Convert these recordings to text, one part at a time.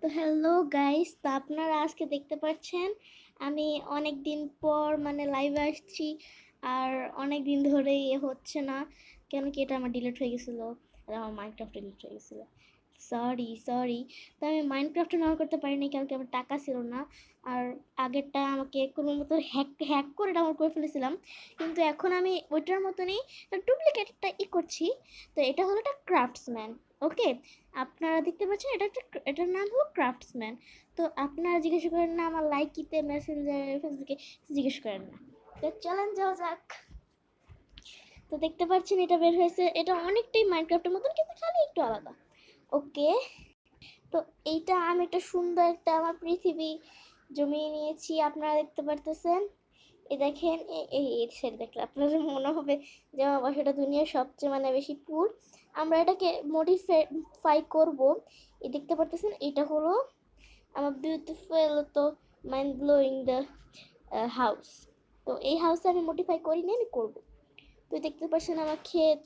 তো hello guys, তো আপনারা আজকে দেখতে পাচ্ছেন আমি অনেক দিন পর মানে লাইভে আসছি। আর অনেক দিন ধরেই হচ্ছে না, কেন কি এটা আমার ডিলিট হয়ে গেছিলো, আর আমার মাইনক্রাফট ডিলিট হয়ে গেছিলো। Sorry sorry. তো আমি মাইনক্রাফট নেওয়া করতে পারিনি, কালকে আমার টাকা ছিল না। আর আগেরটা আমাকে কোনো মতো হ্যাক হ্যাক করে ডাউনলোড করে ফেলেছিলাম, কিন্তু এখন আমি ওইটার মতনই ডুপ্লিকেটটা করছি। তো এটা হলো একটা ক্রাফটসম্যান। ওকে, আপনারা দেখতে পাচ্ছেন এটার নাম হলো ক্রাফটসম্যান। তো আপনারা জিজ্ঞেস করেন না আমার লাইকিতে মেসেঞ্জারে ফেসবুকে, জিজ্ঞেস করেন না। তো চলেন যাওয়া যাক। তো দেখতে পাচ্ছেন এটা বের হয়েছে, এটা অনেকটাই মাইনক্রাফটের মতন কিন্তু খালি একটু আলাদা। ওকে, তো এইটা আমি একটা সুন্দর একটা আমার পৃথিবী জমিয়ে নিয়েছি, আপনারা দেখতে পারতেছেন। এই দেখেন, এই সাইড দেখলে আপনাদের মনে হবে যে আমার বাসাটা দুনিয়ার সবচেয়ে মানে বেশি পুর। আমরা এটাকে মডিফাই করব। এই দেখতে পারতেছেন, এটা হলো আমার বিউটিফুল তো মাইন্ড ব্লোয়িং দ্য হাউস। তো এই হাউসে আমি মডিফাই করিনি, আমি করবো। তো দেখতে পাচ্ছেন আমার ক্ষেত,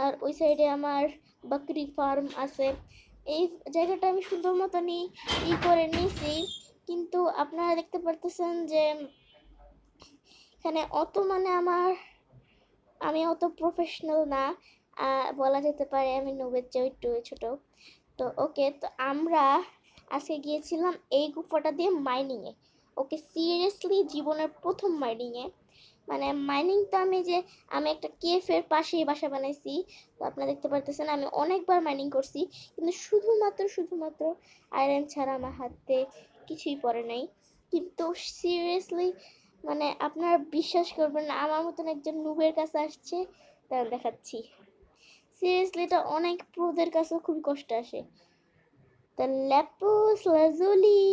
আর ওই সাইডে আমার বাকরি ফার্ম আছে। এই জায়গাটা আমি সুন্দর মতনই করে নিয়েছি, কিন্তু আপনারা দেখতে পারতেছেন যে এখানে অত মানে আমি অত প্রফেশনাল না, বলা যেতে পারে আমি নুবের চেয়ে একটু ছোট। তো ওকে, তো আমরা আজকে গিয়েছিলাম এই গুফাটা দিয়ে মাইনিংয়ে। ওকে, সিরিয়াসলি জীবনের প্রথম মাইনিংয়ে। মানে মাইনিং তো আমি একটা কেফের পাশেই বাসা বানাইছি। তো আপনারা দেখতে পারতেছেন আমি অনেকবার মাইনিং করছি, কিন্তু শুধুমাত্র আয়রন ছাড়া আমার হাতে কিছুই পড়ে নাই। কিন্তু সিরিয়াসলি মানে আপনারা বিশ্বাস করবেন না, আমার মতন একজন নুবের কাছে আসছে, তাই দেখাচ্ছি। সিরিয়াসলি এটা অনেক প্রোদের কাছেও খুবই কষ্ট আসে। দ্য ল্যাপুস লাজুলি,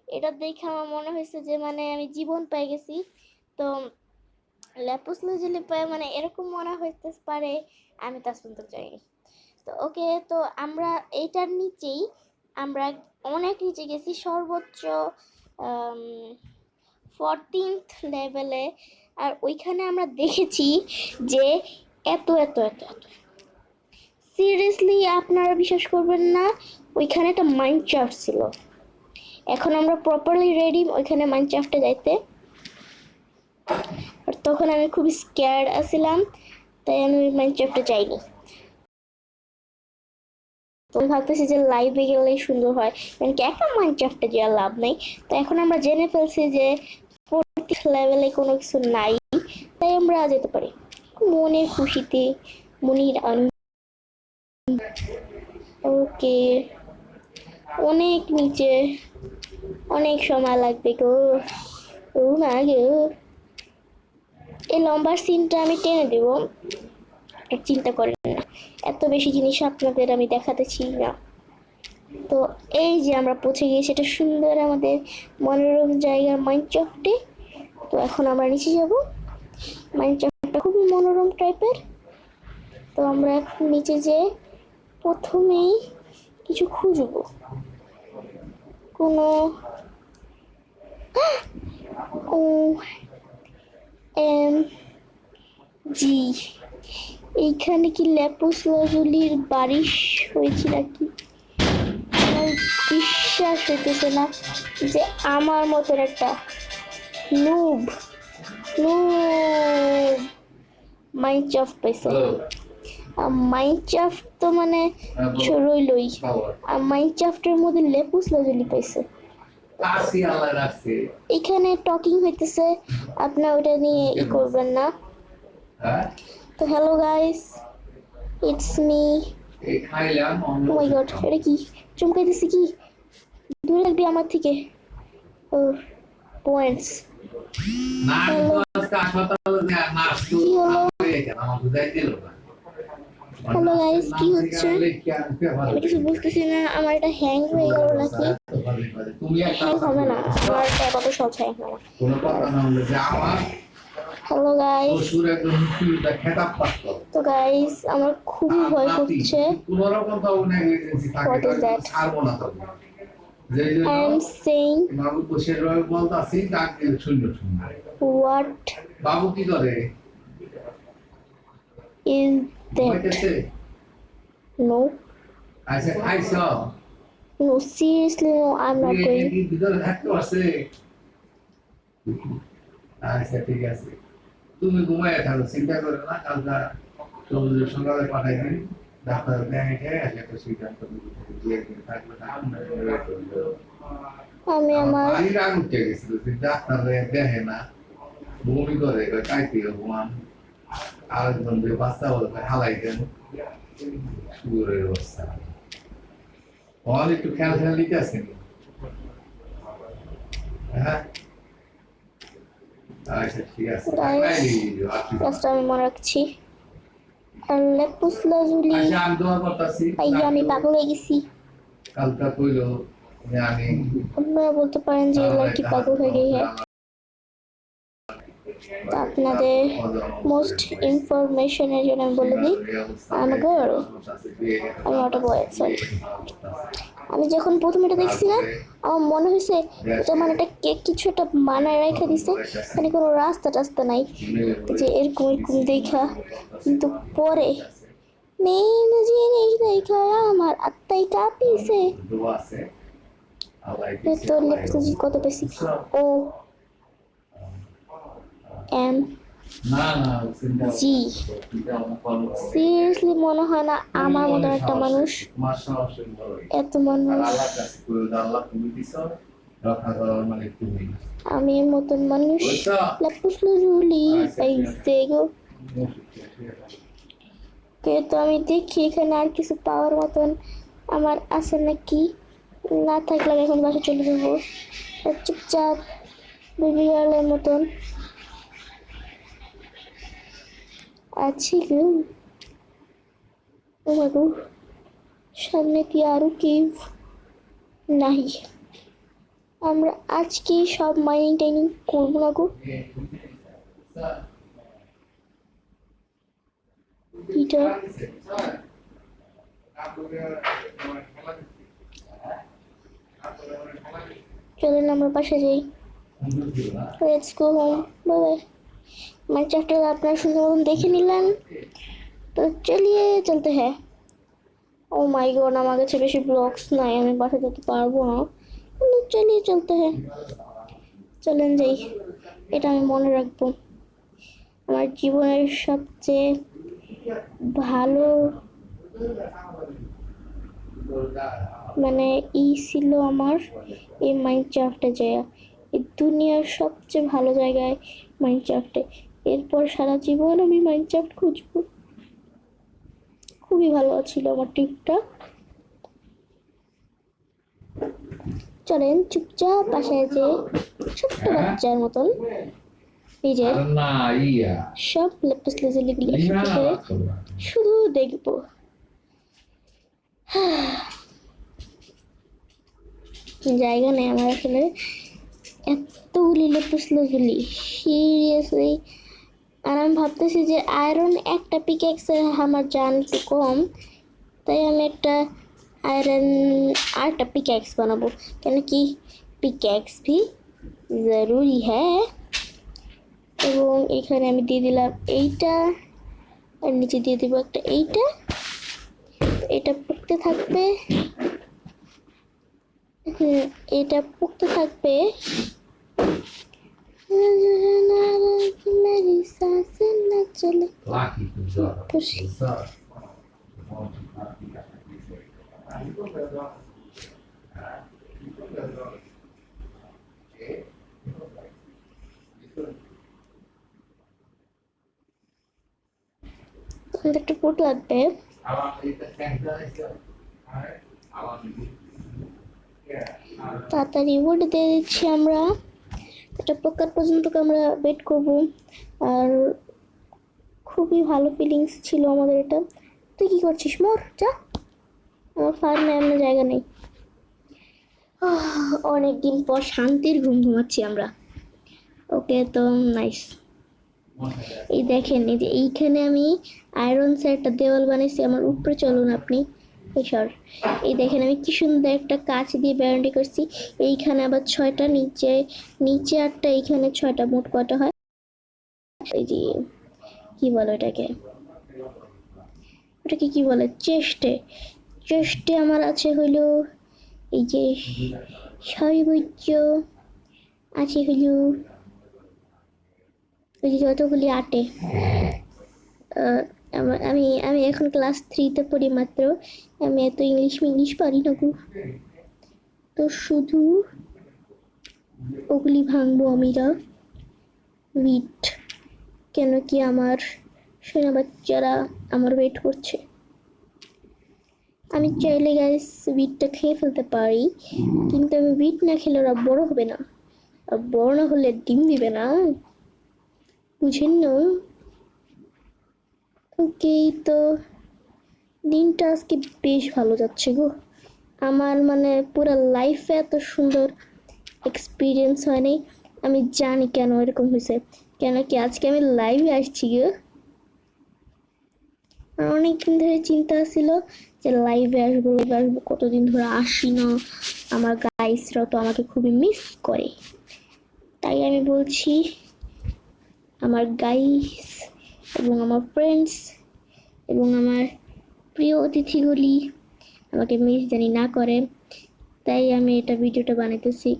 এটা দেখে আমার মনে হয়েছে যে মানে আমি জীবন পেয়ে গেছি। তো ল্যাপুস লাজুলি পায় মানে এরকম মনে হইতে পারে, আমি তা শুনতে চাইনি। তো ওকে, তো আমরা এইটার নিচেই আমরা অনেক নিচে গেছি, সর্বোচ্চ 14th লেভেলে। আর ওইখানে আমরা দেখেছি যে এত এত এত এত সিরিয়াসলি আপনারা বিশ্বাস করবেন না, ওইখানে একটা মাইনক্রাফট ছিল। এখন আমরা প্রপারলি রেডি ওইখানে মাইনক্রাফটে যাইতে। আর তখন আমি খুবই স্ক্যার্ড আছিলাম, তাই আমি মাইনক্রাফটে যাইনি। তো আমি ভাবতেছি যে লাইভে গেলেই সুন্দর হয়, মানে কি একটা মাইনক্রাফটে যাওয়ার লাভ নেই। তো এখন আমরা জেনে ফেলছি যে 40 লেভেলে কোনো কিছু নাই, তাই আমরা যেতে পারি মনের খুশিতে, মনির আনন্দ। ওকে, অনেক নিচে, অনেক সময় লাগবে গো। ও মা গো, এই লম্বার সিনটা আমি টেনে দেব, চিন্তা করেন না। এত বেশি জিনিস আপনাদের আমি দেখাতেছি না। তো এই যে আমরা পৌঁছে গিয়েছি এটা সুন্দর আমাদের মনোরম জায়গা মাইনক্রাফটে। তো এখন আমরা নিচে যাব। মাইনক্রাফটটা খুবই মনোরম টাইপের। তো আমরা এখন নিচে যেয়ে প্রথমেই কিছু খুঁজবো, কোনো ও এম জি, এইখানে কি ল্যাপুস লাজুলির বারিশ হয়েছে নাকি? আমার বিশ্বাস হইতেছে না যে আমার মতন একটা নুব নুব মাইনক্রাফট পাইছে। মাইনক্রাফট তো মানে রইলই, আর মাইনক্রাফটের মধ্যে লেপুস লাজুলি পাইছে। এখানে টকিং হইতেছে, আপনার ওটা নিয়ে করবেন না। তো hello guys, it's me. Oh my god, এটা কি চমকাইতেছে? কি দূরে লাগবে আমার থেকে? ও পয়েন্টস। হ্যালো, কি হলো? হ্যালো গাইস, কি হচ্ছে? আমি কিছু বুঝতেছি না, আমার এটা হ্যাং হয়ে গেল নাকি? হ্যাং হবে না, আমার ট্যাব অত সহজ হ্যাং হয় না। হ্যালো গাইস, তো গাইস আমার খুবই ভয় করছে। What is that? I am saying what বাবু কি করে? is that? No. আচ্ছা খাইছো? No, seriously, no, I'm not going. ভিতরে থাকতে পারছে আচ্ছা ঠিক আছে তুমি ঘুমায় থাকো চিন্তা করো না কালকে সবুজের সকালে পাঠাই দিন ডাক্তার দেখে একটা সিদ্ধান্ত থাকবে আমি আমার বাড়ির আগ উঠে গেছিল যে ডাক্তার দেখে না বমি করে কাইতে ঘুমান আরেকজন যে বাচ্চা বলবে হালাই দেন শুয়োরের অবস্থা অল একটু খেয়াল খেয়াল দিতে আসেনি হ্যাঁ আচ্ছা ঠিক আছে ক্লাসটা আমি মনে রাখছি। আর লেপুস লাজুলি আচ্ছা আমি দোয়া করতেছি আমি পাগল হয়ে গেছি। কালকা কইলো যে আমি আপনারা বলতে পারেন যে লড়কি পাগল হয়ে গই হ্যাঁ। তো আপনাদের মোস্ট ইনফরমেশনের জন্য আমি বলে দিই আই এম আ গার্ল, আমি নট আ বয়। সরি, আমি যখন প্রথম এটা দেখছি না আমার মনে হয়েছে এটা মানে এটা কেক কিছু একটা বানায় রেখে দিছে, মানে কোনো রাস্তা টাস্তা নাই যে এরকম এরকম দেখা। কিন্তু পরে মেন জিনিস দেখা আমার আত্মাই কাঁপিছে। তো লেপসি কত পেছি ও এম জি, সিরিয়াসলি মনে হয় না আমার মতো একটা মানুষ, এত মানুষ আমি এর মতন মানুষ লেপুস লাজুলি পাইছে গো। তো আমি দেখি এখানে আর কিছু পাওয়ার মতন আমার আছে নাকি, না থাকলে আমি এখন বাসা চলে যাবো চুপচাপ বেবি গার্লের মতন আছি গো। ও মা গো, সামনে কি আরো কেভ নাই? আমরা আজকে সব মাইনিং টাইনিং করবো না গো। এটা চলেন আমরা বাসা যাই, let's go home, bye bye. আমার চ্যাপ্টার আপনারা সুন্দর মতন দেখে নিলেন, তো চলিয়ে চলতে হ্যাঁ। ও মাই গড, আমার কাছে বেশি ব্লগস নাই, আমি বাসা যেতে পারবো না, কিন্তু চলিয়ে চলতে হ্যাঁ। চলেন যাই, এটা আমি মনে রাখবো। আমার জীবনের সবচেয়ে ভালো মানে ছিল আমার এই মাইনক্রাফটে যায়, এই দুনিয়ার সবচেয়ে ভালো জায়গায় মাইনক্রাফটে। এরপর সারা জীবন আমি মাইনক্রাফট খুঁজবো। খুবই ভালো ছিল আমার ট্রিপটা। চলেন চুপচাপ বাসায় যে ছোট্ট বাচ্চার মতন নিজের সব লেপস লেজুলিগুলি একসাথে করে শুধু দেখবো। জায়গা নেই আমার আসলে এতগুলি লেপস লেজুলি, সিরিয়াসলি। আর আমি ভাবতেছি যে আয়রন একটা পিকেক্সে আমার জান একটু কম, তাই আমি একটা आयरन आर्ट पिकैक्स बनाबो, কেন কি पिकैक्स भी जरूरी है। এবং এখানে আমি দিয়ে দিলাম এইটা, আর নিচে দিয়ে দিব একটা এইটা, এটা পড়তে থাকবে, এটা পড়তে থাকবে। मेरी सांसें न चले একটা পুট লাগবে। তাড়াতাড়ি উড দিয়ে দিচ্ছি আমরা, এটা পকার পর্যন্ত আমরা ওয়েট করব। আর খুবই ভালো ফিলিংস ছিল আমাদের এটা। তুই কি করছিস? মোর যা, আমার ফার্মে এমন জায়গা নেই। অনেকদিন পর শান্তির ঘুম ঘুমাচ্ছি আমরা। ওকে, তো নাইস। এই দেখেন, এই যে এইখানে আমি আয়রন একটা দেওয়াল বানিয়েছি আমার উপরে। চলুন আপনি সর, এই দেখেন আমি কি সুন্দর একটা কাঁচ দিয়ে ব্যারান্ডি করছি। এইখানে আবার 6টা, নিচে 8টা, এইখানে 6টা, মোট কয়টা হয়? এই যে কি বলে ওটাকে কি বলে, চেস্টে আমার আছে হইলো এই যে সর্বোচ্চ আছে হলো ওই যে যতগুলি আটে। আমি আমি এখন ক্লাস 3-তে পড়ি মাত্র। আমি এত ইংলিশ পারি না গো। তো শুধু ওগুলি ভাঙবো আমিরা উইট, কেন কি আমার সোনা বাচ্চারা আমার ওয়েট করছে। আমি চাইলে গাইস উইটটা খেয়ে ফেলতে পারি, কিন্তু আমি উইট না খেলে ওরা বড় হবে না, আর বড় না হলে ডিম দিবে না, বুঝেন না? ওকে, তো দিনটা আজকে বেশ ভালো যাচ্ছে গো। আমার মানে পুরো লাইফে এত সুন্দর এক্সপিরিয়েন্স হয়নি। আমি জানি কেন এরকম হয়েছে, কেন কি আজকে আমি লাইভে আসছি গো। আর অনেকদিন ধরে চিন্তা ছিল যে লাইভে আসবো, কতদিন ধরে আসি না। আমার গাইসরাও তো আমাকে খুবই মিস করে, তাই আমি বলছি আমার গাইস এবং আমার ফ্রেন্ডস এবং আমার প্রিয় অতিথিগুলি আমাকে মিস জানি না করে, তাই আমি এটা ভিডিওটা বানাইতেছি।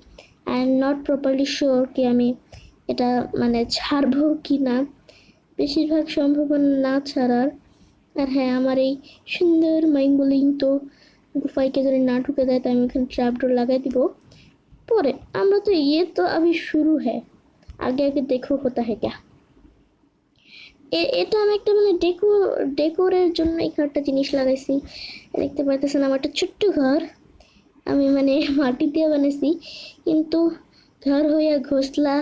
I am not properly sure কি আমি এটা মানে ছাড়বো কি না, বেশিরভাগ সম্ভাবনা না ছাড়ার। আর হ্যাঁ, আমার এই সুন্দর মাইন্ড তো গুফাইকে যদি না ঢুকে দেয়, তাই আমি এখানে ট্র্যাপডোর লাগাই দিব। পরে আমরা তো তো अभी শুরু হ্যাঁ, আগে আগে দেখো হতা হ্যাঁ ক্যা। এটা আমি একটা মানে ডেকোরের জন্য এখানে একটা জিনিস লাগাইছি। দেখতে পাইতেছেন আমার একটা ছোট্ট ঘর, আমি মানে মাটি দিয়ে বানাইছি, কিন্তু ঘর হইয়া ঘোষলা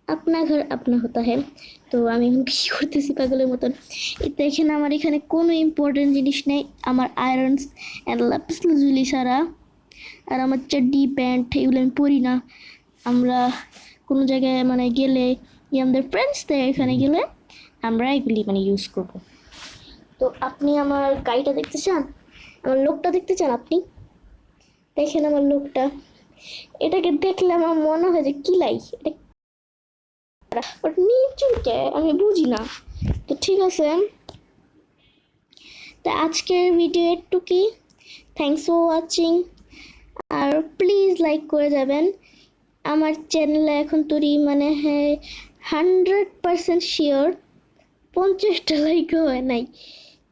আপনা ঘর আপনা হতা হ্যাঁ। তো আমি এখন কি করতেছি পাগলের মতন। দেখেন আমার এখানে কোনো ইম্পর্টেন্ট জিনিস নেই, আমার আয়রনস অ্যান্ড লাপিস লাজুলি ছাড়া। আর আমার চাড্ডি প্যান্ট এগুলো আমি পরি না। আমরা কোনো জায়গায় মানে গেলে আমাদের ফ্রেন্ডসদের এখানে গেলে আমরা এগুলি মানে ইউজ করব। তো আপনি আমার গাড়িটা দেখতে চান, আমার লোকটা দেখতে চান? আপনি দেখেন আমার লোকটা, এটাকে দেখলে আমার মনে হয় যে কিলাই এটা, বাট নিচুকে আমি বুঝি না। তো ঠিক আছে, তো আজকের ভিডিও একটু কি, থ্যাংকস ফর ওয়াচিং। আর প্লিজ লাইক করে যাবেন। আমার চ্যানেলে এখন তোরই মানে হ্যাঁ 100% শিওর 50টা লাইকও হয় নাই,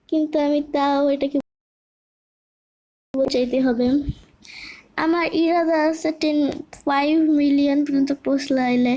কিন্তু আমি তাও এটাকে বোঝাইতে হবে। আমার ইরাদা আছে 5 মিলিয়ন পর্যন্ত পৌঁছলাইলে